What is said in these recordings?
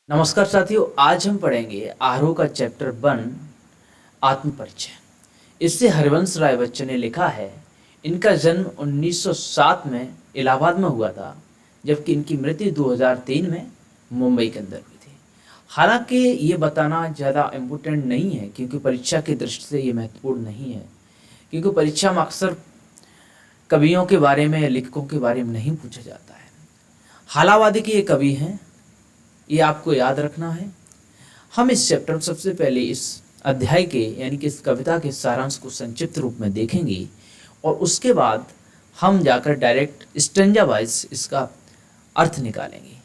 नमस्कार साथियों, आज हम पढ़ेंगे आरोह का चैप्टर 1 आत्मपरिचय। इससे हरिवंश राय बच्चन ने लिखा है। इनका जन्म 1907 में इलाहाबाद में हुआ था, जबकि इनकी मृत्यु 2003 में मुंबई के अंदर हुई थी। हालांकि ये बताना ज़्यादा इम्पोर्टेंट नहीं है, क्योंकि परीक्षा की दृष्टि से ये महत्वपूर्ण नहीं है, क्योंकि परीक्षा में अक्सर कवियों के बारे में या लेखकों के बारे में नहीं पूछा जाता है। हालावादी के ये कवि हैं, ये आपको याद रखना है। हम इस चैप्टर में सबसे पहले इस अध्याय के यानी कि इस कविता के सारांश को संक्षिप्त रूप में देखेंगे और उसके बाद हम जाकर डायरेक्ट स्टेंजा वाइज इसका अर्थ निकालेंगे।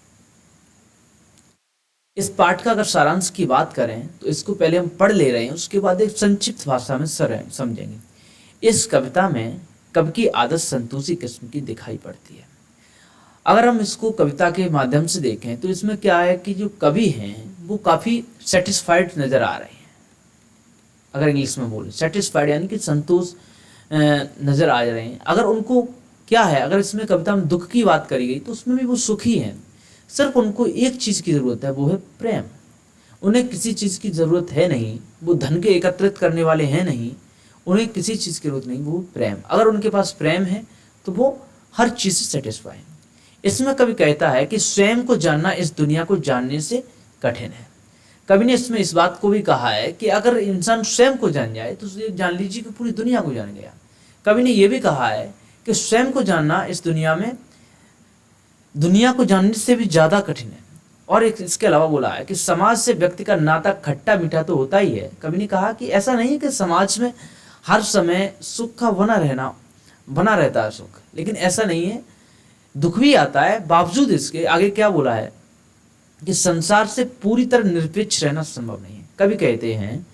इस पाठ का अगर सारांश की बात करें तो इसको पहले हम पढ़ ले रहे हैं, उसके बाद एक संक्षिप्त भाषा में समझेंगे। इस कविता में कवि की आदत संतोषी किस्म की दिखाई पड़ती है। अगर हम इसको कविता के माध्यम से देखें तो इसमें क्या है कि जो कवि हैं वो काफ़ी सेटिस्फाइड नज़र आ रहे हैं। अगर इंग्लिश में बोले सेटिस्फाइड यानी कि संतोष नज़र आ रहे हैं। अगर उनको क्या है, अगर इसमें कविता में दुख की बात करी गई तो उसमें भी वो सुखी हैं। सिर्फ उनको एक चीज़ की ज़रूरत है, वो है प्रेम। उन्हें किसी चीज़ की ज़रूरत है नहीं, वो धन के एकत्रित करने वाले हैं नहीं, उन्हें किसी चीज़ की ज़रूरत नहीं, वो प्रेम। अगर उनके पास प्रेम है तो वो हर चीज़ से सेटिस्फाई है। इसमें कवि कहता है कि स्वयं को जानना इस दुनिया को जानने से कठिन है। कवि ने इसमें इस बात को भी कहा है कि अगर इंसान स्वयं को जान जाए तो जान लीजिए कि पूरी दुनिया को जान गया। कवि ने यह भी कहा है कि स्वयं को जानना इस दुनिया में दुनिया को जानने से भी ज़्यादा कठिन है। और एक इसके अलावा बोला है कि समाज से व्यक्ति का नाता खट्टा मीठा तो होता ही है। कवि ने कहा कि ऐसा नहीं है कि समाज में हर समय सुख का बना रहता है सुख, लेकिन ऐसा नहीं है, दुख भी आता है। बावजूद इसके आगे क्या बोला है कि संसार से पूरी तरह निरपेक्ष रहना संभव नहीं है। कभी कहते हैं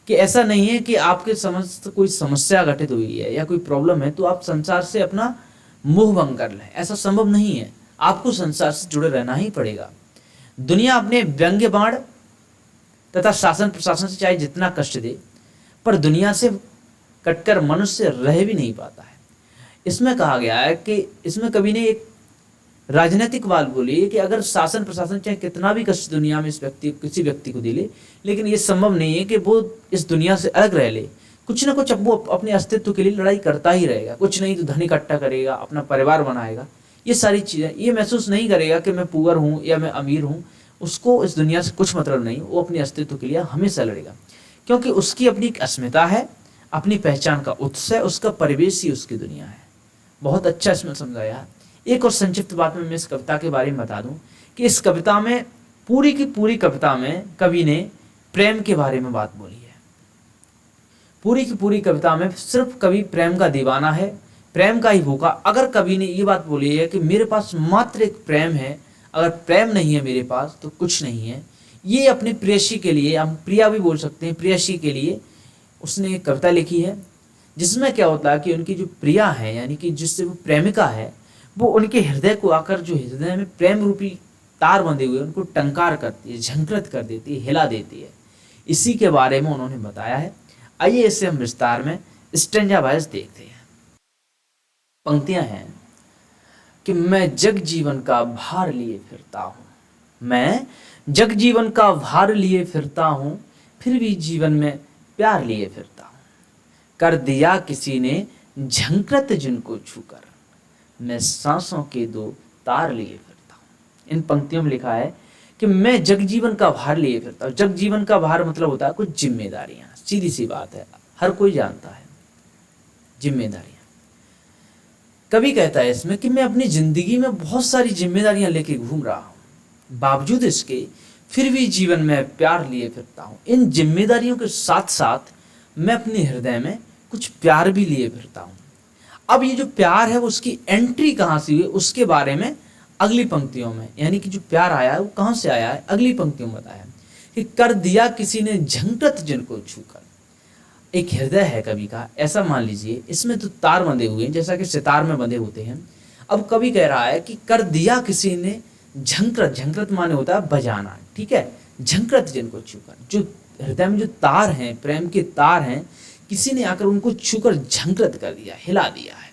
कि ऐसा नहीं है कि आपके समझ कोई समस्या घटित हुई है या कोई प्रॉब्लम है तो आप संसार से अपना मोह भंग कर लें, ऐसा संभव नहीं है। आपको संसार से जुड़े रहना ही पड़ेगा। दुनिया अपने व्यंग्य बाण तथा शासन प्रशासन से चाहे जितना कष्ट दे, पर दुनिया से कटकर मनुष्य रह भी नहीं पाता है। इसमें कहा गया है कि इसमें कवि ने एक राजनीतिक बात बोली है कि अगर शासन प्रशासन चाहे कितना भी कष्ट दुनिया में किसी व्यक्ति को दिले, लेकिन ये संभव नहीं है कि वो इस दुनिया से अलग रह ले। कुछ ना कुछ अब वो अपने अस्तित्व के लिए लड़ाई करता ही रहेगा। कुछ नहीं तो धन इकट्ठा करेगा, अपना परिवार बनाएगा, ये सारी चीज़ें। ये महसूस नहीं करेगा कि मैं पुअर हूँ या मैं अमीर हूँ, उसको इस दुनिया से कुछ मतलब नहीं। वो अपने अस्तित्व के लिए हमेशा लड़ेगा, क्योंकि उसकी अपनी एक अस्मिता है, अपनी पहचान का उत्स है, उसका परिवेश ही उसकी दुनिया है। बहुत अच्छा इसमें समझाया। एक और संक्षिप्त बात में मैं इस कविता के बारे में बता दूं कि इस कविता में पूरी की पूरी कविता में कवि ने प्रेम के बारे में बात बोली है। पूरी की पूरी कविता में सिर्फ कवि प्रेम का दीवाना है, प्रेम का ही भूखा। अगर कवि ने ये बात बोली है कि मेरे पास मात्र एक प्रेम है, अगर प्रेम नहीं है मेरे पास तो कुछ नहीं है, ये अपनी प्रेयसी के लिए, हम प्रिया भी बोल सकते हैं, प्रेयसी के लिए उसने एक कविता लिखी है। जिसमें क्या होता है कि उनकी जो प्रिया है यानी कि जिससे वो प्रेमिका है, वो उनके हृदय को आकर, जो हृदय में प्रेम रूपी तार बंधे हुए उनको टंकार करती है, झंकृत कर देती है, हिला देती है। इसी के बारे में उन्होंने बताया है। आइए इसे हम विस्तार में स्टेंजा वाइज देखते हैं। पंक्तियां हैं कि मैं जग जीवन का भार लिए फिरता हूँ, मैं जग जीवन का भार लिए फिरता हूँ, फिर भी जीवन में प्यार लिए फिरता हूँ। कर दिया किसी ने झंकृत जिनको छूकर, मैं सांसों के दो तार लिए फिरता हूँ। इन पंक्तियों में लिखा है कि मैं जगजीवन का भार लिए फिरता हूँ। जगजीवन का भार मतलब होता है कुछ जिम्मेदारियां। सीधी सी बात है, हर कोई जानता है जिम्मेदारियां। कवि कहता है इसमें कि मैं अपनी जिंदगी में बहुत सारी जिम्मेदारियां लेके घूम रहा हूँ, बावजूद इसके फिर भी जीवन में प्यार लिए फिरता हूँ। इन जिम्मेदारियों के साथ साथ मैं अपने हृदय में कुछ प्यार भी लिए फिरता हूँ। अब ये जो प्यार है उसकी एंट्री कहाँ से हुई उसके बारे में अगली पंक्तियों में, यानी कि जो प्यार आया है वो कहाँ से आया है, अगली पंक्तियों में बताया कि कर दिया किसी ने झंकृत जिनको छूकर। एक हृदय है कवि का, ऐसा मान लीजिए, इसमें तो तार बंधे हुए हैं जैसा कि सितार में बंधे होते हैं। अब कवि कह रहा है कि कर दिया किसी ने झंकृत, झंकृत माने होता है बजाना, ठीक है, झंकृत जिनको छूकर। जो हृदय में जो तार हैं, प्रेम के तार हैं, किसी ने आकर उनको छूकर झंकृत कर दिया, हिला दिया है।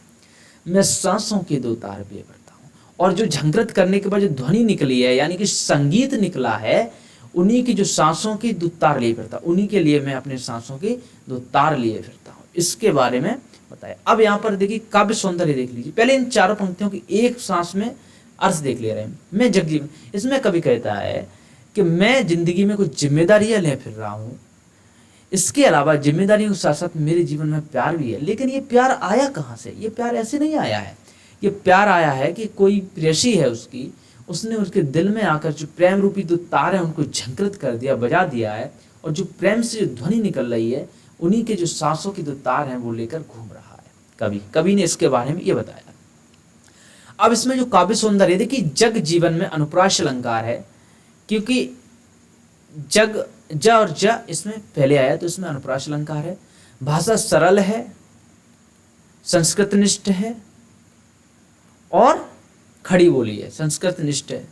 मैं सांसों के दो तार पे भरता हूँ, और जो झंकृत करने के बाद जो ध्वनि निकली है यानी कि संगीत निकला है, उन्हीं की जो सांसों की दो तार लिए फिरता, उन्हीं के लिए मैं अपने सांसों की दो तार लिए फिरता हूँ, इसके बारे में बताया। अब यहाँ पर देखिए काव्य सौंदर्य देख लीजिए, पहले इन चारों पंक्तियों की एक सांस में अर्थ देख ले रहे हैं। मैं जगजीवन, इसमें कवि कहता है कि मैं जिंदगी में कुछ जिम्मेदारियां ले फिर रहा हूँ, इसके अलावा जिम्मेदारियों के साथ साथ मेरे जीवन में प्यार भी है। लेकिन ये प्यार आया कहाँ से? ये प्यार ऐसे नहीं आया है, ये प्यार आया है कि कोई प्रेयसी है उसकी, उसने उसके दिल में आकर जो प्रेम रूपी दो तार है उनको झंकृत कर दिया, बजा दिया है, और जो प्रेम से जो ध्वनि निकल रही है उन्हीं के जो सांसों की दो तार हैं वो लेकर घूम रहा है। कवि ने इसके बारे में ये बताया। अब इसमें जो काव्य सौंदर्य, देखिए जग जीवन में अनुप्रास अलंकार है, क्योंकि जग ज और ज इसमें पहले आया तो इसमें अनुप्रास अलंकार है। भाषा सरल है, संस्कृत निष्ठ है और खड़ी बोली है, संस्कृत निष्ठ है,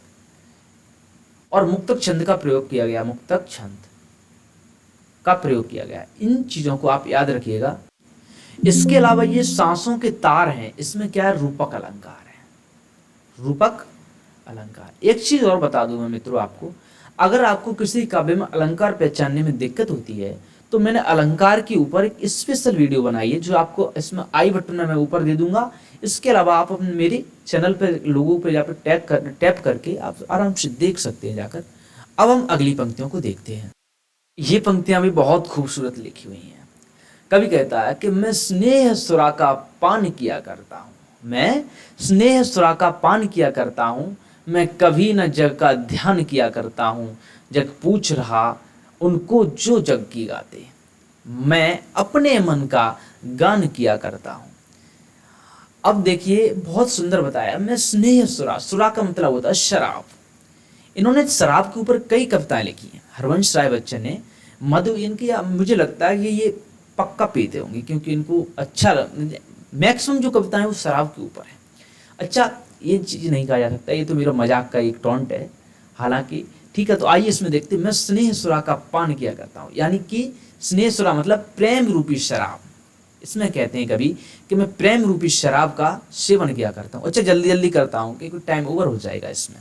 और मुक्तक छंद का प्रयोग किया गया, मुक्तक छंद का प्रयोग किया गया। इन चीजों को आप याद रखिएगा। इसके अलावा ये सांसों के तार हैं, इसमें क्या है? रूपक अलंकार है, रूपक अलंकार। एक चीज और बता दूं मैं मित्रों आपको, अगर आपको किसी काव्य में अलंकार पहचानने में दिक्कत होती है तो मैंने अलंकार के ऊपर एक स्पेशल वीडियो बनाई है, जो आपको इसमें आई बटन में मैं ऊपर दे दूंगा। इसके अलावा आप अपने मेरे चैनल पर लोगों पर यहाँ पर टैप करके आप आराम से देख सकते हैं जाकर। अब हम अगली पंक्तियों को देखते हैं। ये पंक्तियां भी बहुत खूबसूरत लिखी हुई हैं। कवि कहता है कि मैं स्नेह सुरा का पान किया करता हूँ, मैं स्नेह सुरा का पान किया करता हूँ, मैं कभी न जग का ध्यान किया करता हूँ, जग पूछ रहा उनको जो जग की गाते, मैं अपने मन का गान किया करता हूँ। अब देखिए बहुत सुंदर बताया, मैं स्नेह सुरा, सुरा का मतलब होता है शराब। इन्होंने शराब के ऊपर कई कविताएं लिखी हैं। हरवंश राय बच्चन ने मधु, इनकी मुझे लगता है कि ये पक्का पीते होंगे, क्योंकि इनको अच्छा मैक्सिमम जो कविताएं वो शराब के ऊपर है। अच्छा, ये चीज नहीं कहा जा सकता, ये तो मेरा मजाक का एक टॉन्ट है, हालांकि ठीक है। तो आइए इसमें देखते हैं। मैं स्नेह सुरा का पान किया करता हूँ, यानी कि स्नेह सुरा मतलब प्रेम रूपी शराब। इसमें कहते हैं कभी कि मैं प्रेम रूपी शराब का सेवन किया करता हूँ। अच्छा, जल्दी जल्दी करता हूँ क्योंकि टाइम ओवर हो जाएगा इसमें,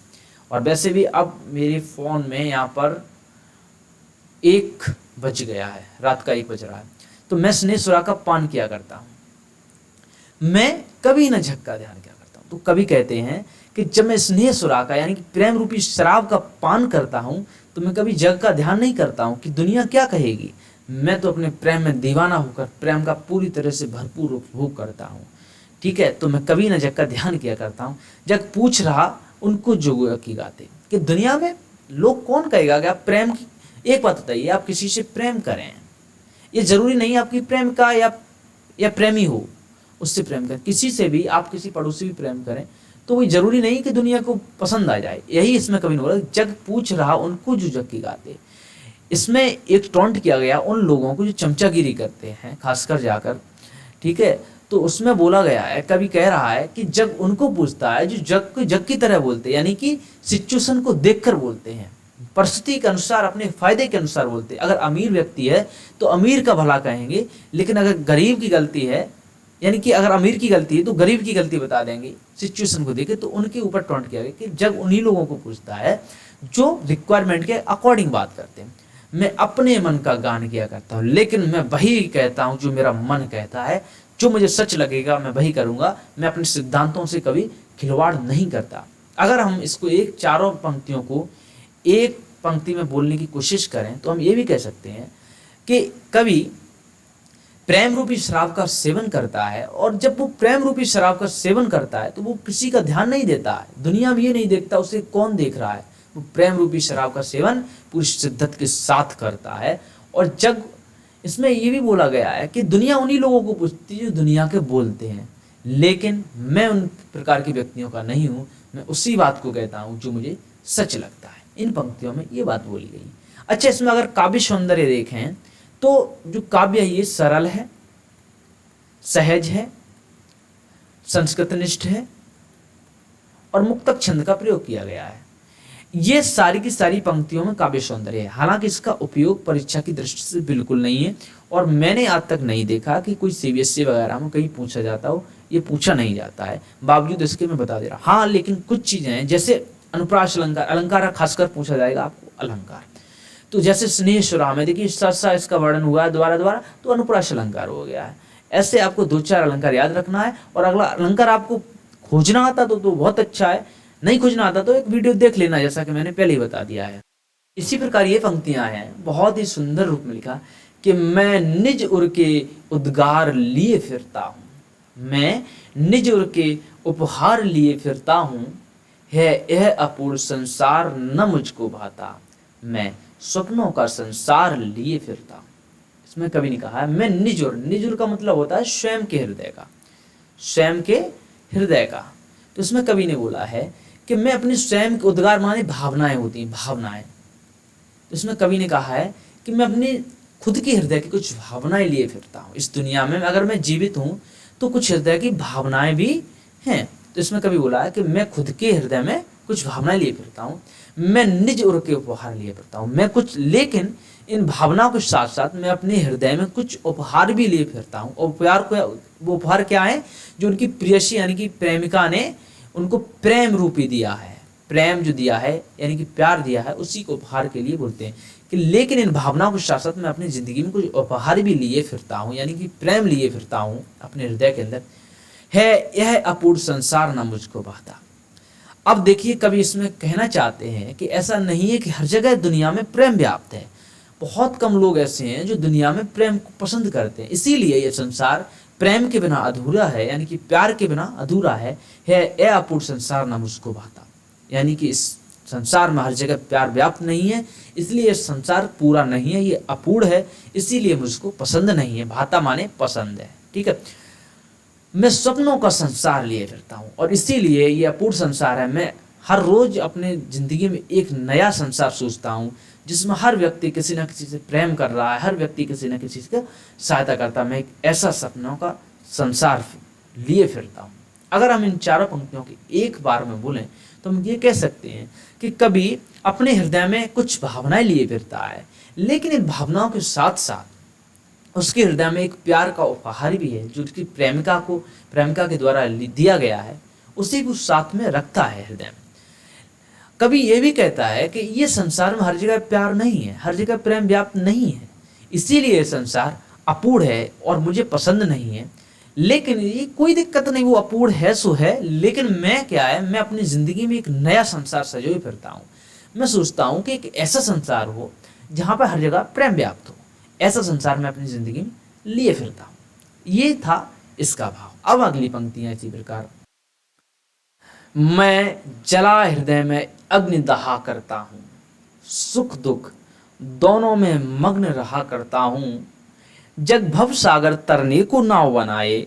और वैसे भी अब मेरे फोन में यहाँ पर 1 बज गया है, रात का 1 बज रहा है। तो मैं स्नेह सुरा का पान किया करता हूँ, मैं कभी न झक का ध्यान किया करता हूँ। तो कवि कहते हैं कि जब मैं स्नेह सुरा का यानी कि प्रेम रूपी शराब का पान करता हूँ तो मैं कभी जग का ध्यान नहीं करता हूँ कि दुनिया क्या कहेगी। मैं तो अपने प्रेम में दीवाना होकर प्रेम का पूरी तरह से भरपूर उपभोग करता हूँ। ठीक है, तो मैं कभी न जग का ध्यान किया करता हूँ, जग पूछ रहा उनको जो की गाते, कि दुनिया में लोग कौन कहेगा कि आप प्रेम की। एक बात बताइए, आप किसी से प्रेम करें, ये जरूरी नहीं आपकी प्रेम का या प्रेमी हो उससे प्रेम करें, किसी से भी आप किसी पड़ोसी भी प्रेम करें तो वही जरूरी नहीं कि दुनिया को पसंद आ जाए। यही इसमें कभी नहीं बोला, जग पूछ रहा उनको जो जग की गाते। इसमें एक टॉन्ट किया गया उन लोगों को जो चमचागिरी करते हैं खासकर जाकर, ठीक है। तो उसमें बोला गया है, कभी कह रहा है कि जग उनको पूछता है जो जग की तरह बोलते हैं, यानी कि सिचुएशन को देखकर बोलते हैं, परिस्थिति के अनुसार, अपने फायदे के अनुसार बोलते हैं। अगर अमीर व्यक्ति है तो अमीर का भला कहेंगे, लेकिन अगर गरीब की गलती है, यानी कि अगर अमीर की गलती है तो गरीब की गलती बता देंगे सिचुएशन को देखे। तो उनके ऊपर टॉन्ट किया गया कि जग उन्हीं लोगों को पूछता है जो रिक्वायरमेंट के अकॉर्डिंग बात करते हैं। मैं अपने मन का गान किया करता हूँ, लेकिन मैं वही कहता हूँ जो मेरा मन कहता है, जो मुझे सच लगेगा मैं वही करूंगा। मैं अपने सिद्धांतों से कभी खिलवाड़ नहीं करता। अगर हम इसको चारों पंक्तियों को एक पंक्ति में बोलने की कोशिश करें तो हम ये भी कह सकते हैं कि कवि प्रेम रूपी शराब का सेवन करता है, और जब वो प्रेम रूपी शराब का सेवन करता है तो वो किसी का ध्यान नहीं देता है, दुनिया भी ये नहीं देखता उसे कौन देख रहा है। वो प्रेम रूपी शराब का सेवन पूरी शिद्दत के साथ करता है। और जग, इसमें ये भी बोला गया है कि दुनिया उन्हीं लोगों को पूछती है जो दुनिया के बोलते हैं, लेकिन मैं उन प्रकार के व्यक्तियों का नहीं हूँ, मैं उसी बात को कहता हूँ जो मुझे सच लगता है। इन पंक्तियों में ये बात बोली गई। अच्छा, इसमें अगर काव्य सौंदर्य देखें तो जो काव्य है ये सरल है, सहज है, संस्कृतनिष्ठ है और मुक्तक छंद का प्रयोग किया गया है। ये सारी की सारी पंक्तियों में काव्य सौंदर्य है। हालांकि इसका उपयोग परीक्षा की दृष्टि से बिल्कुल नहीं है, और मैंने आज तक नहीं देखा कि कोई सीबीएसई वगैरह में कहीं पूछा जाता हो ये पूछा नहीं जाता है, बावजूद इसके मैं बता दे रहा। हाँ, लेकिन कुछ चीजें हैं जैसे अनुप्रास अलंकार, अलंकार खासकर पूछा जाएगा आपको अलंकार। तो जैसे स्नेह सुराम है, देखिए सा इसका वर्णन हुआ है द्वारा द्वारा, तो अनुप्रास अलंकार हो गया है। ऐसे आपको 2-4 अलंकार याद रखना है, और अगला अलंकार आपको खोजना आता तो बहुत अच्छा है, नहीं खोजना आता तो एक वीडियो देख लेना, जैसा कि मैंने पहले ही बता दिया है। इसी प्रकार ये पंक्तियां हैं, बहुत ही सुंदर रूप में लिखा कि मैं निज उर के उद्गार लिए फिरता हूँ, मैं निज उर के उपहार लिए फिरता हूँ, है यह अपूर्ण संसार न मुझको भाता, मैं स्वप्नों का संसार लिए फिरता हूँ। इसमें कवि ने कहा है मैं निजुर, निजुर का मतलब होता है स्वयं के हृदय का, स्वयं के हृदय का। तो इसमें कवि ने बोला है कि मैं अपने स्वयं के उद्गार माने भावनाएं होती हैं, भावनाएं। तो इसमें कवि ने कहा है कि मैं अपने खुद के हृदय की कुछ भावनाएं लिए फिरता हूँ। इस दुनिया में अगर मैं जीवित हूँ तो कुछ हृदय की भावनाएं भी हैं। तो इसमें कवि बोला है कि मैं खुद के हृदय में कुछ भावनाएं लिए फिरता हूँ, मैं निज उर के उपहार लिए फिरता हूँ, मैं कुछ, लेकिन इन भावनाओं के साथ साथ मैं अपने हृदय में कुछ उपहार भी लिए फिरता हूँ। उपहार को, वो उपहार क्या है, जो उनकी प्रेयसी यानी कि प्रेमिका ने उनको प्रेम रूपी दिया है, प्रेम जो दिया है यानी कि प्यार दिया है, उसी को उपहार के लिए बोलते हैं। कि लेकिन इन भावनाओं के साथ साथ मैं अपनी जिंदगी में कुछ उपहार भी लिए फिरता हूँ, यानी कि प्रेम लिए फिरता हूँ अपने हृदय के अंदर, है यह अपूर्ण संसार ना मुझको भाता। अब देखिए कवि इसमें कहना चाहते हैं कि ऐसा नहीं है कि हर जगह दुनिया में प्रेम व्याप्त है, बहुत कम लोग ऐसे हैं जो दुनिया में प्रेम को पसंद करते हैं, इसीलिए ये संसार प्रेम के बिना अधूरा है, यानी कि प्यार के बिना अधूरा है यह अपूर्ण संसार ना मुझको भाता। यानी कि इस संसार में हर जगह प्यार व्याप्त नहीं है, इसलिए ये संसार पूरा नहीं है, ये अपूर्ण है, इसीलिए मुझको पसंद नहीं है। भाता माने पसंद है, ठीक है। मैं स्वप्नों का संसार लिए फिरता हूँ, और इसीलिए ये अपूर्ण संसार है। मैं हर रोज अपने जिंदगी में एक नया संसार सोचता हूँ, जिसमें हर व्यक्ति किसी न किसी से प्रेम कर रहा है, हर व्यक्ति किसी न किसी से सहायता करता है। मैं एक ऐसा सपनों का संसार लिए फिरता हूँ। अगर हम इन चारों पंक्तियों की एक बार में बोलें तो हम ये कह सकते हैं कि कवि अपने हृदय में कुछ भावनाएं लिए फिरता है, लेकिन इन भावनाओं के साथ साथ उसके हृदय में एक प्यार का उपहार भी है, जो उसकी प्रेमिका के द्वारा दिया गया है, उसी को साथ में रखता है हृदय में। कवि ये भी कहता है कि ये संसार में हर जगह प्यार नहीं है, हर जगह प्रेम व्याप्त नहीं है, इसीलिए ये संसार अपूर्ण है और मुझे पसंद नहीं है। लेकिन ये कोई दिक्कत नहीं, वो अपूर्ण है सो है, लेकिन मैं क्या है, मैं अपनी जिंदगी में एक नया संसार सजोए फिरता हूँ। मैं सोचता हूँ कि एक ऐसा संसार हो जहाँ पर हर जगह प्रेम व्याप्त हो, ऐसा संसार मैं अपनी जिंदगी में लिए फिरता हूँ। ये था इसका भाव। अब अगली पंक्तियां इसी प्रकार, मैं जला हृदय में अग्नि दहा करता हूँ, सुख दुख दोनों में मग्न रहा करता हूँ, जग भव सागर तरने को नाव बनाए,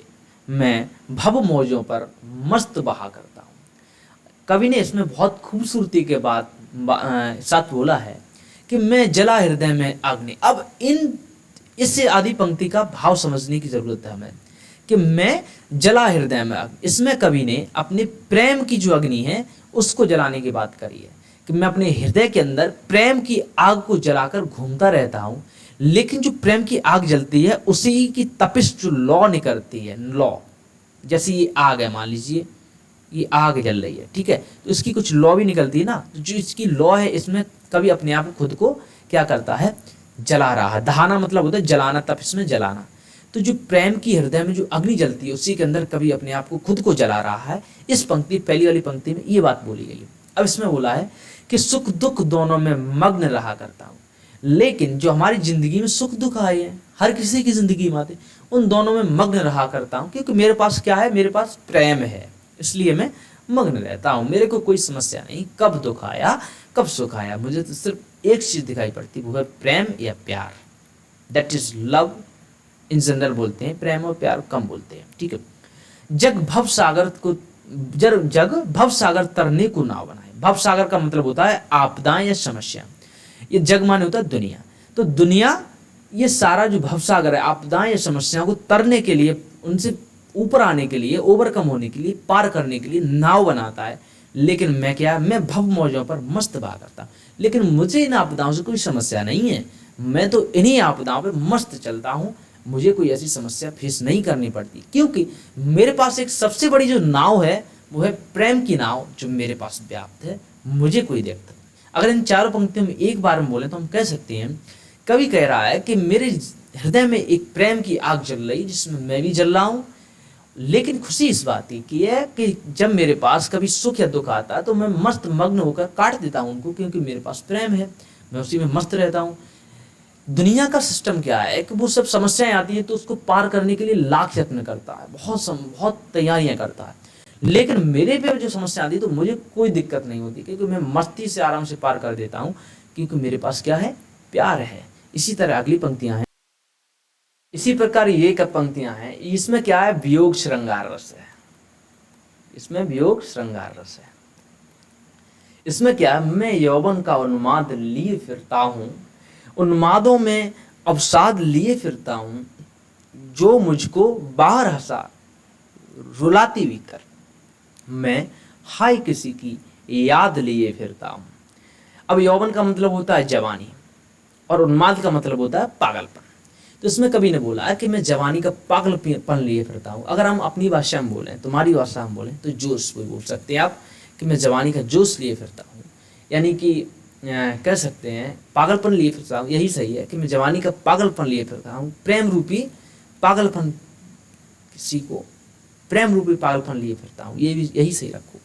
मैं भव मौजों पर मस्त बहा करता हूँ। कवि ने इसमें बहुत खूबसूरती के बाद साथ बोला है कि मैं जला हृदय में अग्नि। अब इससे आदि पंक्ति का भाव समझने की जरूरत है हमें, कि मैं जला हृदय में अग्नि। इसमें कवि ने अपने प्रेम की जो अग्नि है उसको जलाने की बात करी है, कि मैं अपने हृदय के अंदर प्रेम की आग को जलाकर घूमता रहता हूँ, लेकिन जो प्रेम की आग जलती है उसी की तपिश जो लौ निकलती है, लौ, जैसे ये आग है, मान लीजिए ये आग जल रही है, ठीक है, तो इसकी कुछ लौ भी निकलती है ना, तो जो इसकी लौ है इसमें कभी अपने आप खुद को क्या करता है, जला रहा है। दहाना मतलब होता है जलाना, तपिश में जलाना। तो जो प्रेम की हृदय में जो अग्नि जलती है उसी के अंदर कभी अपने आप को खुद को जला रहा है। इस पंक्ति, पहली वाली पंक्ति में ये बात बोली गई है। अब इसमें बोला है कि सुख दुख दोनों में मग्न रहा करता हूँ, लेकिन जो हमारी जिंदगी में सुख दुख आए हैं, हर किसी की जिंदगी में आते, उन दोनों में मग्न रहा करता हूँ, क्योंकि मेरे पास क्या है, मेरे पास प्रेम है, इसलिए मैं मग्न रहता हूँ। मेरे को कोई समस्या नहीं, कब दुख आया कब सुख आया, मुझे तो सिर्फ एक चीज दिखाई पड़ती, वो है प्रेम या प्यार। That is love in general बोलते हैं, प्रेम और प्यार कम बोलते हैं, ठीक है। जग भव सागर तरने को नाव बनाए। भव सागर का मतलब होता है आपदाएं या समस्या। ये जग माने होता है दुनिया, तो दुनिया ये सारा जो भव सागर है, आपदाएं या समस्याओं को तरने के लिए, उनसे ऊपर आने के लिए, ओवरकम होने के लिए, पार करने के लिए नाव बनाता है। लेकिन मैं क्या, मैं भव मौजों पर मस्त बहा करता, लेकिन मुझे इन आपदाओं से कोई समस्या नहीं है, मैं तो इन्हीं आपदाओं पर मस्त चलता हूँ, मुझे कोई ऐसी समस्या फेस नहीं करनी पड़ती, क्योंकि मेरे पास एक सबसे बड़ी जो नाव है वो है प्रेम की नाव, जो मेरे पास व्याप्त है, मुझे कोई देखता नहीं। अगर इन चारों पंक्तियों में एक बार में बोले तो हम कह सकते हैं, कवि कह रहा है कि मेरे हृदय में एक प्रेम की आग जल रही, जिसमें मैं भी जल रहा हूँ। लेकिन खुशी इस बात की है कि जब मेरे पास कभी सुख या दुख आता है तो मैं मस्त मग्न होकर काट देता हूँ उनको, क्योंकि मेरे पास प्रेम है, मैं उसी में मस्त रहता हूँ। दुनिया का सिस्टम क्या है कि वो सब समस्याएं आती है तो उसको पार करने के लिए लाख यत्न करता है, बहुत तैयारियां करता है। लेकिन मेरे पे जो समस्या आती है तो मुझे कोई दिक्कत नहीं होती, क्योंकि मैं मस्ती से आराम से पार कर देता हूँ, क्योंकि मेरे पास क्या है, प्यार है। इसी तरह अगली पंक्तियां हैं, इसी प्रकार ये कब पंक्तियां हैं, इसमें क्या है, वियोग श्रृंगार रस है। इसमें वियोग श्रृंगार रस है। इसमें क्या है, मैं यौवन का उन्माद लिए फिरता हूं, उन्मादों में अवसाद लिए फिरता हूं, जो मुझको बाहर हंसा रुलाती भीतर, मैं हाय किसी की याद लिए फिरता हूं। अब यौवन का मतलब होता है जवानी, और उन्माद का मतलब होता है पागलपन। तो इसमें कभी ने बोला है कि मैं जवानी का पागलपन लिए फिरता हूँ। अगर हम अपनी भाषा में बोलें, तुम्हारी भाषा में बोलें, तो जोश भी बोल सकते हैं आप कि मैं जवानी का जोश लिए फिरता हूँ, यानी कि कह सकते हैं पागलपन लिए फिरता हूँ। यही सही है कि मैं जवानी का पागलपन लिए फिरता हूँ, प्रेम रूपी पागलपन, किसी को प्रेम रूपी पागलपन लिए फिरता हूँ, ये भी यही सही रखो।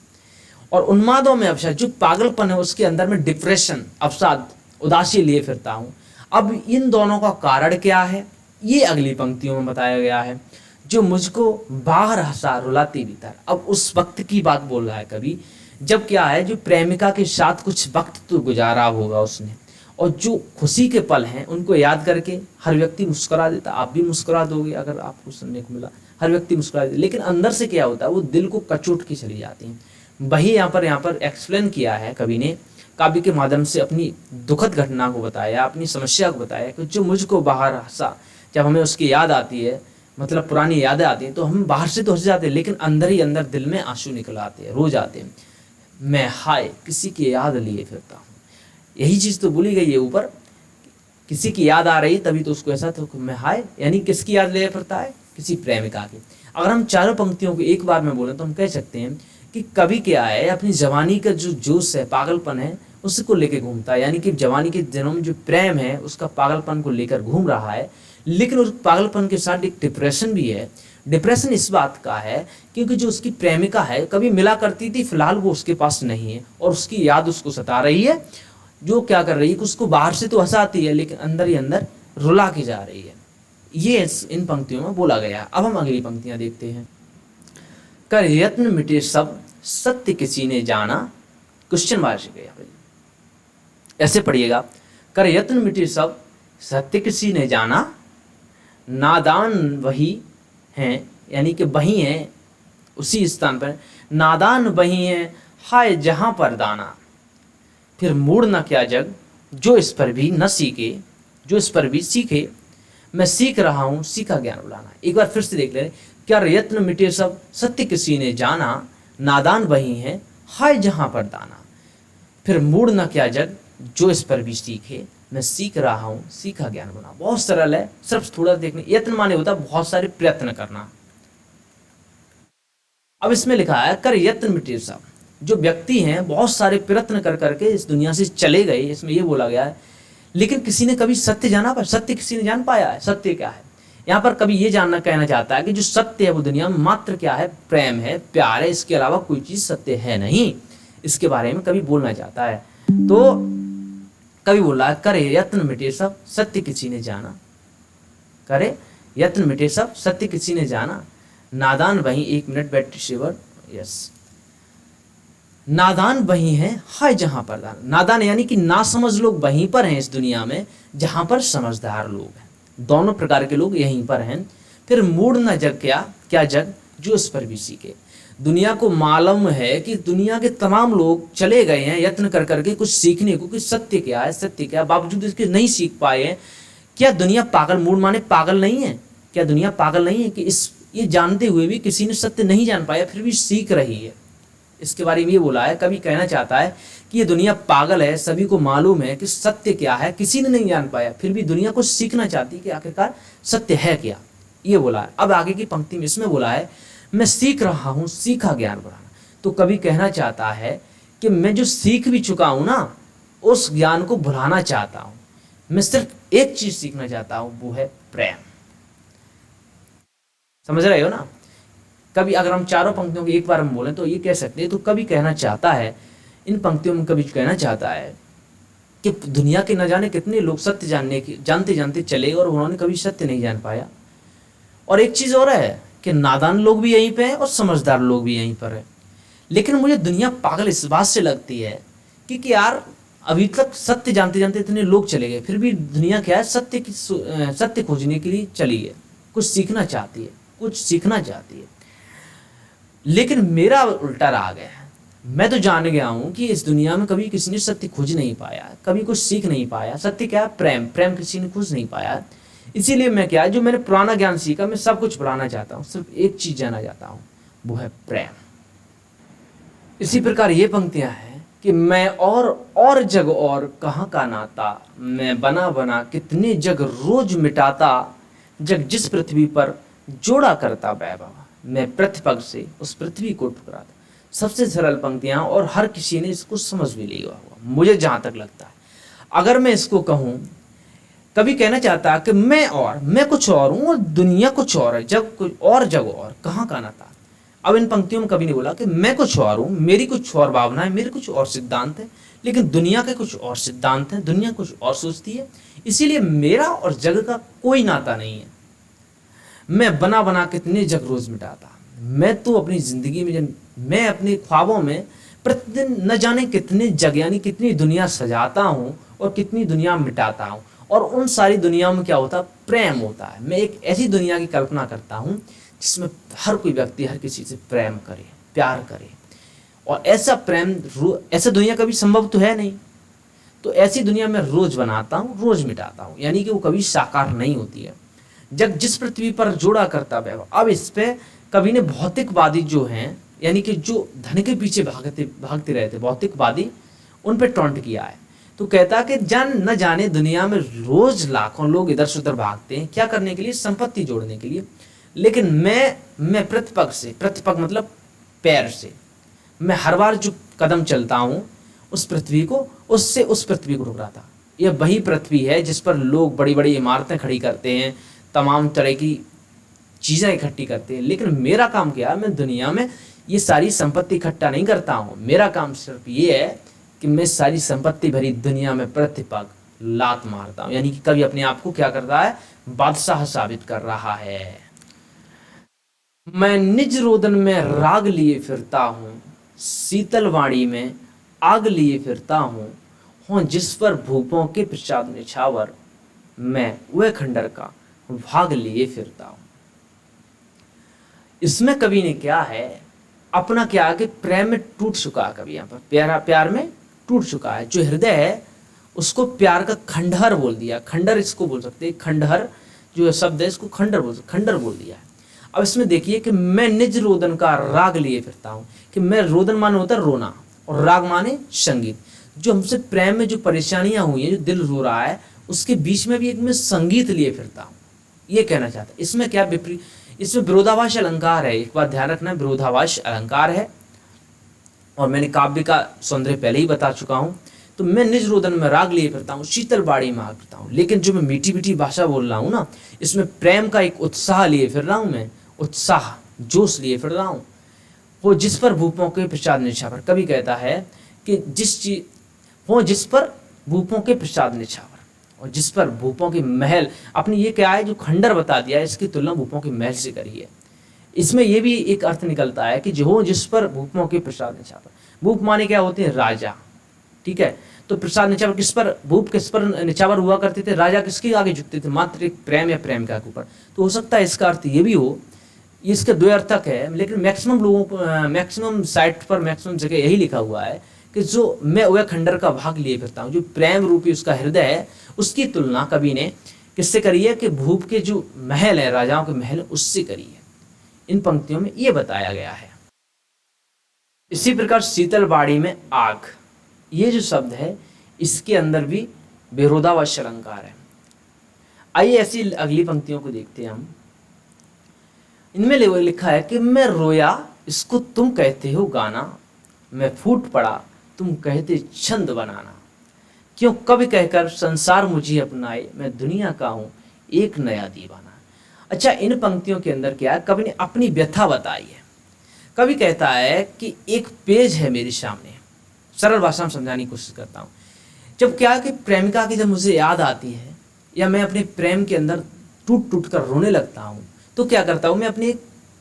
और उन्मादों में अवसाद, जो पागलपन है उसके अंदर में डिप्रेशन, अवसाद, उदासी लिए फिरता हूँ। अब इन दोनों का कारण क्या है, ये अगली पंक्तियों में बताया गया है, जो मुझको बाहर हंसा रुलाती भीतर। अब उस वक्त की बात बोल रहा है कवि, जब क्या है, जो प्रेमिका के साथ कुछ वक्त तो गुजारा होगा उसने, और जो खुशी के पल हैं उनको याद करके हर व्यक्ति मुस्कुरा देता। आप भी मुस्कुरा दोगे अगर आपको सुनने को मिला, हर व्यक्ति मुस्कुरा देता, लेकिन अंदर से क्या होता है, वो दिल को कचोट के चली जाती हैं। वही यहाँ पर एक्सप्लेन किया है कवि ने, काव्य के माध्यम से अपनी दुखद घटना को बताया, अपनी समस्या को बताया कि जो मुझको बाहर हंसा। जब हमें उसकी याद आती है, मतलब पुरानी यादें आती हैं, तो हम बाहर से तो हंस जाते हैं, लेकिन अंदर ही अंदर दिल में आंसू निकल आते हैं, रो जाते हैं। मैं हाय किसी की याद लिए फिरता हूँ, यही चीज़ तो बोली गई है ऊपर, किसी की याद आ रही तभी तो उसको ऐसा, तो मैं हाय यानी किसकी याद लिए फिरता है, किसी प्रेमिका की। अगर हम चारों पंक्तियों को एक बार में बोलें तो हम कह सकते हैं कि कवि क्या है, अपनी जवानी का जो जोश है, पागलपन है, उसको लेकर घूमता है। यानी कि जवानी के दिनों में जो प्रेम है उसका पागलपन को लेकर घूम रहा है, लेकिन उस पागलपन के साथ एक डिप्रेशन भी है। डिप्रेशन इस बात का है क्योंकि जो उसकी प्रेमिका है, कभी मिला करती थी, फिलहाल वो उसके पास नहीं है, और उसकी याद उसको सता रही है, जो क्या कर रही है कि उसको बाहर से तो हंसाती है, लेकिन अंदर ही अंदर रुला के जा रही है। ये इन पंक्तियों में बोला गया। अब हम अगली पंक्तियां देखते हैं। कर यत्न मिटे सब सत्य किसी ने जाना, क्वेश्चन मार्क से गया, ऐसे पढ़िएगा, कर यत्न मिटे सब सत्य किसी ने जाना, नादान वही हैं, यानी कि वही हैं उसी स्थान पर, नादान वही हैं हाय जहां पर दाना, फिर मूड न क्या जग जो इस पर भी न सीखे, जो इस पर भी सीखे, मैं सीख रहा हूं सीखा ज्ञान बुलाना। एक बार फिर से देख ले, क्या यत्न मिटे सब सत्य किसी ने जाना, नादान वही हैं हाय जहां पर दाना, फिर मूड न क्या जग जो इस पर भी सीखे, मैं सीख रहा हूं सीखा ज्ञान बुलाना। बहुत सरल है, सिर्फ थोड़ा देखने। यत्न माने होता है बहुत सारे प्रयत्न करना। अब इसमें लिखा है कर यत्न मिटे सब, जो व्यक्ति हैं बहुत सारे प्रयत्न कर करके इस दुनिया से चले गए, इसमें ये बोला गया है, लेकिन किसी ने कभी सत्य जाना, पर सत्य किसी ने जान पाया है। सत्य क्या है, यहाँ पर कभी ये जानना कहना चाहता है कि जो सत्य है वो दुनिया में मात्र क्या है, प्रेम है, प्यार है, इसके अलावा कोई चीज सत्य है नहीं। इसके बारे में कभी बोलना चाहता है। तो कभी बोला है करे यत्न मिटे सब सत्य किसी ने जाना, करे यत्न मिटे सब सत्य किसी ने जाना, नादान वही, एक मिनट बैटरी सेवर, यस, नादान वही हैं हाय जहां पर दान। नादान यानी कि ना समझ लोग वहीं पर हैं इस दुनिया में जहां पर समझदार लोग हैं, दोनों प्रकार के लोग यहीं पर हैं। फिर मूड न जग क्या जग जो इस पर भी सीखे। दुनिया को मालूम है कि दुनिया के तमाम लोग चले गए हैं यत्न कर करके कुछ सीखने को कि सत्य क्या है, सत्य क्या, बावजूद इसके नहीं सीख पाए हैं। क्या दुनिया पागल, मूड माने पागल नहीं है, क्या दुनिया पागल नहीं है कि इस ये जानते हुए भी किसी ने सत्य नहीं जान पाया फिर भी सीख रही है। इसके बारे में ये बोला है, कवि कहना चाहता है कि ये दुनिया पागल है, सभी को मालूम है कि सत्य क्या है, किसी ने नहीं जान पाया, फिर भी दुनिया को सीखना चाहती है कि आखिरकार सत्य है क्या। ये बोला है। अब आगे की पंक्ति में इसमें बोला है, मैं सीख रहा हूँ सीखा ज्ञान बढ़ाना। तो कवि कहना चाहता है कि मैं जो सीख भी चुका हूँ ना, उस ज्ञान को भुलाना चाहता हूँ। मैं सिर्फ एक चीज सीखना चाहता हूँ, वो है प्रेम। समझ रहे हो ना। कभी अगर हम चारों पंक्तियों को एक बार हम बोलें तो ये कह सकते हैं, तो कभी कहना चाहता है, इन पंक्तियों में कभी कहना चाहता है कि दुनिया के न जाने कितने लोग सत्य जानते जानते चले और उन्होंने कभी सत्य नहीं जान पाया। और एक चीज और है कि नादान लोग भी यहीं पे हैं और समझदार लोग भी यहीं पर है। लेकिन मुझे दुनिया पागल इस बात से लगती है कि यार अभी तक सत्य जानते जानते इतने लोग चले गए, फिर भी दुनिया क्या है, सत्य खोजने के लिए चली है, कुछ सीखना चाहती है, कुछ सीखना चाहती है। लेकिन मेरा उल्टा राग है, मैं तो जान गया हूं कि इस दुनिया में कभी किसी ने सत्य खोज नहीं पाया, कभी कुछ सीख नहीं पाया। सत्य क्या है? प्रेम। प्रेम किसी ने खोज नहीं पाया। इसीलिए मैं क्या, जो मैंने पुराना ज्ञान सीखा, मैं सब कुछ भुलाना चाहता हूँ, सिर्फ एक चीज जानना चाहता हूँ, वो है प्रेम। इसी प्रकार ये पंक्तियां हैं कि मैं और जग और कहाँ का नाता, मैं बना बना कितने जग रोज मिटाता, जग जिस पृथ्वी पर जोड़ा करता वैभव, मैं प्रतिपग से उस पृथ्वी को ठुकराता। सबसे सरल पंक्तियां, और हर किसी ने इसको समझ भी लिया हुआ, मुझे जहां तक लगता है। अगर मैं इसको कहूं, कभी कहना चाहता कि मैं कुछ और हूं और दुनिया कुछ और है, जग और कहाँ का नाता। अब इन पंक्तियों में कभी नहीं बोला कि मैं कुछ और हूं, मेरी कुछ और भावनाएं, मेरे कुछ और सिद्धांत हैं, लेकिन दुनिया के कुछ और सिद्धांत हैं, दुनिया कुछ और सोचती है। इसीलिए मेरा और जग का कोई नाता नहीं है। मैं बना बना कितने जग रोज मिटाता। मैं तो अपनी जिंदगी में, मैं अपने ख्वाबों में प्रतिदिन न जाने कितने जग यानी कितनी दुनिया सजाता हूँ और कितनी दुनिया मिटाता हूँ। और उन सारी दुनियाओं में क्या होता है? प्रेम होता है। मैं एक ऐसी दुनिया की कल्पना करता हूँ जिसमें हर कोई व्यक्ति हर किसी से प्रेम करे, प्यार करे। और ऐसा प्रेम, ऐसा दुनिया कभी संभव तो है नहीं। तो ऐसी दुनिया में रोज बनाता हूँ, रोज मिटाता हूँ, यानी कि वो कभी साकार नहीं होती है। जग जिस पृथ्वी पर जोड़ा करता वैभव। अब इस पे कवि ने भौतिकवादी जो हैं, यानी कि जो धन के पीछे भागते रहते भौतिकवादी, उन पे टॉन्ट किया है। तो कहता कि न जाने दुनिया में रोज लाखों लोग इधर से उधर भागते हैं, क्या करने के लिए? संपत्ति जोड़ने के लिए। लेकिन मैं प्रतिपग मतलब पैर से, मैं हर बार जो कदम चलता हूँ उस पृथ्वी को ठुकराता। यह वही पृथ्वी है जिस पर लोग बड़ी बड़ी इमारतें खड़ी करते हैं, तमाम तरह की चीज़ें इकट्ठी करते हैं। लेकिन मेरा काम क्या है? मैं दुनिया में ये सारी संपत्ति इकट्ठा नहीं करता हूँ। मेरा काम सिर्फ ये है कि मैं सारी संपत्ति भरी दुनिया में प्रतिपग लात मारता हूँ। यानी कि कभी अपने आप को क्या करता है? बादशाह साबित कर रहा है। मैं निज रोदन में राग लिए फिरता हूँ, शीतल वाणी में आग लिए फिरता हूँ जिस पर भूपों के प्रसाद निछावर, मैं वह खंडर का भाग लिए फिरता हूँ। इसमें कवि ने क्या है, अपना क्या कि प्रेम में टूट चुका है। कवि यहाँ पर प्यार में टूट चुका है। जो हृदय है उसको प्यार का खंडहर बोल दिया। खंडर इसको बोल सकते हैं, खंडहर जो शब्द है इसको खंडर बोल दिया है। अब इसमें देखिए कि मैं निज रोदन का राग लिए फिरता हूँ, कि मैं, रोदन माने होता है रोना और राग माने संगीत। जो हमसे प्रेम में जो परेशानियां हुई है, जो दिल रो रहा है, उसके बीच में भी एक मैं संगीत लिए फिरता हूँ, ये कहना चाहता है। इसमें क्या इसमें विरोधाभास अलंकार है। एक बात ध्यान रखना, विरोधाभास अलंकार है। और मैंने काव्य का सौंदर्य पहले ही बता चुका हूँ। तो मैं निज रोदन में राग लिए फिरता हूँ, शीतल बाड़ी में आग फिरता हूँ। लेकिन जो मैं मीठी मीठी भाषा बोल रहा हूँ ना, इसमें प्रेम का एक उत्साह लिए फिर रहा हूँ, मैं उत्साह जोश लिए फिर रहा हूँ। वो जिस पर भूपों के प्रसाद निछावर, कभी कहता है कि जिस पर भूपों के प्रसाद निछावर, और जिस पर भूपों की महल, अपनी ये क्या है जो खंडर बता दिया है, इसकी तुलना भूपों की महल से करी है। इसमें यह भी एक अर्थ निकलता है कि जो जिस पर भूपों के प्रसाद निछावर, भूप माने क्या होते हैं? राजा। ठीक है, तो प्रसाद निछावर किस पर, भूप किस पर निछावर हुआ करते थे? राजा किसके आगे झुकते थे? मात्र एक प्रेम या प्रेम का ऊपर। तो हो सकता है इसका अर्थ ये भी हो। इसके दो अर्थक है, लेकिन मैक्सिमम साइट पर, मैक्सिमम जगह यही लिखा हुआ है कि जो मैं वह खंडर का भाग लिए फिरता हूँ, जो प्रेम रूपी उसका हृदय है, उसकी तुलना कवि ने किससे करी है? कि भूप के जो महल है, राजाओं के महल, उससे करी है। इन पंक्तियों में ये बताया गया है। इसी प्रकार शीतल बाड़ी में आग, ये जो शब्द है इसके अंदर भी विरोधाभास अलंकार है। आइए ऐसी अगली पंक्तियों को देखते हैं हम। इनमें लिखा है कि मैं रोया इसको तुम कहते हो गाना, मैं फूट पड़ा तुम कहते छंद बनाना, क्यों कवि कहकर संसार मुझे अपनाए, मैं दुनिया का हूं एक नया दीवाना। अच्छा, इन पंक्तियों के अंदर क्या है, कवि ने अपनी व्यथा बताई है। कवि कहता है कि एक पेज है मेरे सामने, सरल भाषा में समझाने की कोशिश करता हूँ। जब क्या है कि प्रेमिका की जब मुझे याद आती है या मैं अपने प्रेम के अंदर टूट टूट कर रोने लगता हूँ, तो क्या करता हूँ, मैं अपने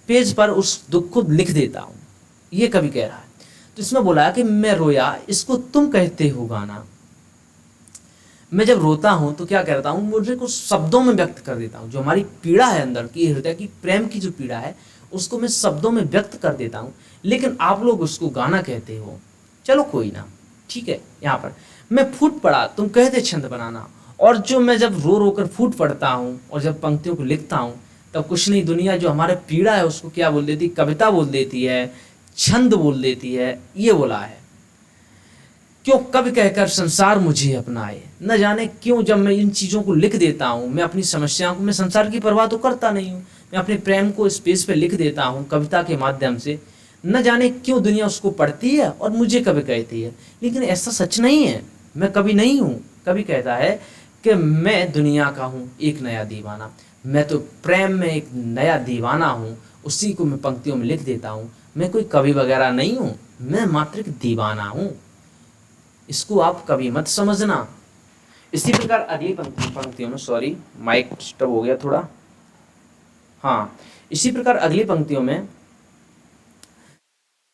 पेज पर उस दुख को लिख देता हूँ। ये कवि कह रहा है। तो इसमें बोला है कि मैं रोया इसको तुम कहते हो गाना, मैं जब रोता हूं तो क्या करता हूं, मुझे कुछ शब्दों में व्यक्त कर देता हूं। जो हमारी पीड़ा है अंदर की, हृदय की प्रेम की जो पीड़ा है, उसको मैं शब्दों में व्यक्त कर देता हूं, लेकिन आप लोग उसको गाना कहते हो। चलो कोई ना, ठीक है। यहाँ पर मैं फूट पड़ा तुम कहते छंद बनाना, और जो मैं जब रो रो कर फूट पड़ता हूँ और जब पंक्तियों को लिखता हूँ, तब कुछ नहीं, दुनिया जो हमारे पीड़ा है उसको क्या बोल देती, कविता बोल देती है, छंद बोल देती है। ये बोला है, क्यों कवि कहकर संसार मुझे अपनाए। न जाने क्यों जब मैं इन चीज़ों को लिख देता हूँ, मैं अपनी समस्याओं को, मैं संसार की परवाह तो करता नहीं हूँ, मैं अपने प्रेम को इस पेज पे लिख देता हूँ कविता के माध्यम से, न जाने क्यों दुनिया उसको पढ़ती है और मुझे कवि कहती है। लेकिन ऐसा सच नहीं है, मैं कवि नहीं हूँ। कवि कहता है कि मैं दुनिया का हूँ एक नया दीवाना, मैं तो प्रेम में एक नया दीवाना हूँ, उसी को मैं पंक्तियों में लिख देता हूँ। मैं कोई कवि वगैरह नहीं हूँ, मैं मात्र एक दीवाना हूँ, इसको आप कभी मत समझना। इसी प्रकार अगली पंक्तियों में, सॉरी माइक डिस्टर्ब हो गया थोड़ा, हाँ, इसी प्रकार अगली पंक्तियों में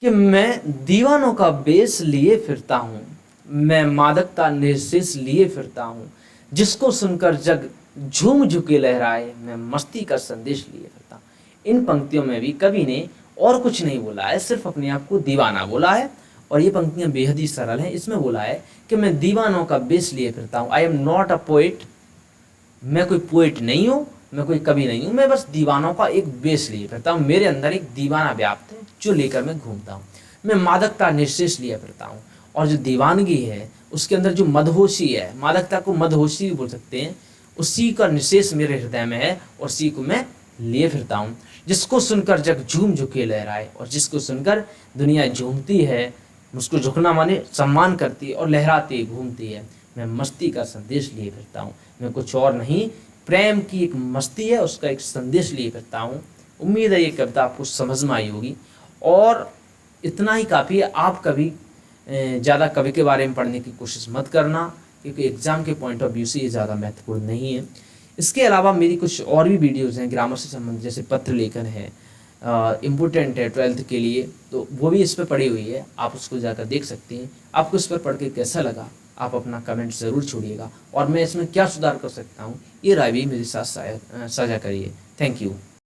कि मैं दीवानों का बेस लिए फिरता हूँ, मैं मादकता निर्शेष लिए फिरता हूँ, जिसको सुनकर जग झूम झुके लहराए, मैं मस्ती का संदेश लिए फिरता हूँ। इन पंक्तियों में भी कवि ने और कुछ नहीं बोला है, सिर्फ अपने आप को दीवाना बोला है। और ये पंक्तियां बेहद ही सरल हैं। इसमें बोला है कि मैं दीवानों का बेस लिए फिरता हूँ, I am not a poet, मैं कोई पोइट नहीं हूँ, मैं कोई कवि नहीं हूँ, मैं बस दीवानों का एक बेस लिए फिरता हूँ। मेरे अंदर एक दीवाना व्याप्त है जो लेकर मैं घूमता हूँ। मैं मादकता निःशेष लिए फिरता हूँ, और जो दीवानगी है उसके अंदर जो मदहोशी है, मादकता को मदहोशी भी बोल सकते हैं, उसी का निशेष मेरे हृदय में है और उसी को मैं लिए फिरता हूँ। जिसको सुनकर जग झूम झुके लहराए, और जिसको सुनकर दुनिया झूमती है, मुझको झुकना माने सम्मान करती है और लहराती घूमती है। मैं मस्ती का संदेश लिए फिरता हूँ, मैं कुछ और नहीं, प्रेम की एक मस्ती है, उसका एक संदेश लिए फिरता हूँ। उम्मीद है ये कविता आपको समझ में आई होगी, और इतना ही काफ़ी है। आप कभी ज़्यादा कवि के बारे में पढ़ने की कोशिश मत करना, क्योंकि एग्ज़ाम के पॉइंट ऑफ व्यू से ये ज़्यादा महत्वपूर्ण नहीं है। इसके अलावा मेरी कुछ और भी वीडियोज़ हैं ग्रामर से संबंधित, जैसे पत्र लेखन है, इम्पोर्टेंट है 12th के लिए, तो वो भी इस पर पड़ी हुई है, आप उसको जाकर देख सकते हैं। आपको इस पर पढ़ के कैसा लगा, आप अपना कमेंट ज़रूर छोड़िएगा, और मैं इसमें क्या सुधार कर सकता हूँ ये राय भी मेरे साथ साझा करिए। Thank you.